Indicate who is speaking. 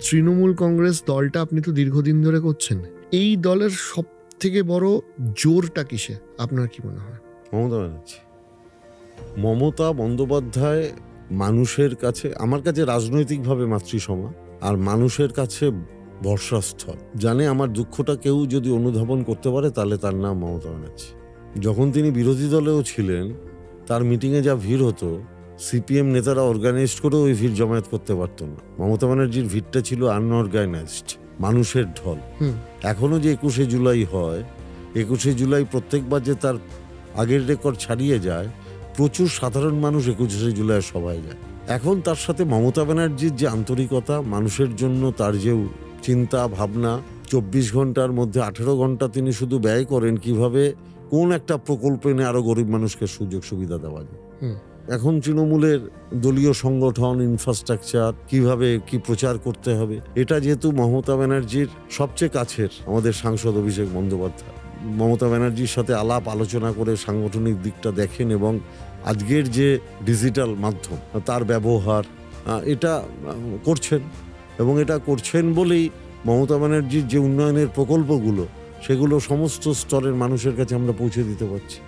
Speaker 1: তৃণমূল কংগ্রেস দলটা আপনি তো দীর্ঘদিন ধরে করছেন, এই দলের সব থেকে বড় জোরটা কিসে আপনার কি মনে হয়?
Speaker 2: মমতা ব্যানার্জি। মমতা বন্দ্যোপাধ্যায় মানুষের কাছে, আমার কাছে রাজনৈতিকভাবে মাতৃসমা, আর মানুষের কাছে ভরসাস্থল। জানে আমার দুঃখটা কেউ যদি অনুধাবন করতে পারে তাহলে তার নাম মমতা ব্যানার্জি। যখন তিনি বিরোধী দলেও ছিলেন, তার মিটিংয়ে যা ভিড় হতো, সিপিএম নেতারা অর্গানাইজড করে ওই ভিড় জমায়েত করতে পারত না। মমতা ব্যানার্জির ভিড়টা ছিল আনঅর্গানাইজড, মানুষের ঢল। এখনো যে 21শে জুলাই হয়, 21শে জুলাই প্রত্যেকবার যে তার আগের রেকর্ড ছাড়িয়ে যায়, প্রচুর সাধারণ মানুষ 21শে জুলাই সভায় যায়। এখন তার সাথে মমতা ব্যানার্জির যে আন্তরিকতা, মানুষের জন্য তার যে চিন্তা ভাবনা, 24 ঘন্টার মধ্যে 18 ঘন্টা তিনি শুধু ব্যয় করেন কিভাবে কোন একটা প্রকল্প এনে আরো গরিব মানুষকে সুযোগ সুবিধা দেওয়া যায়। এখন তৃণমূলের দলীয় সংগঠন, ইনফ্রাস্ট্রাকচার, কিভাবে কি প্রচার করতে হবে, এটা যেহেতু মমতা ব্যানার্জির সবচেয়ে কাছের আমাদের সাংসদ অভিষেক বন্দ্যোপাধ্যায়, মমতা ব্যানার্জির সাথে আলাপ আলোচনা করে সাংগঠনিক দিকটা দেখেন এবং আজকের যে ডিজিটাল মাধ্যম তার ব্যবহার এটা করছেন, এবং এটা করছেন বলেই মমতা ব্যানার্জির যে উন্নয়নের প্রকল্পগুলো সেগুলো সমস্ত স্তরের মানুষের কাছে আমরা পৌঁছে দিতে পারছি।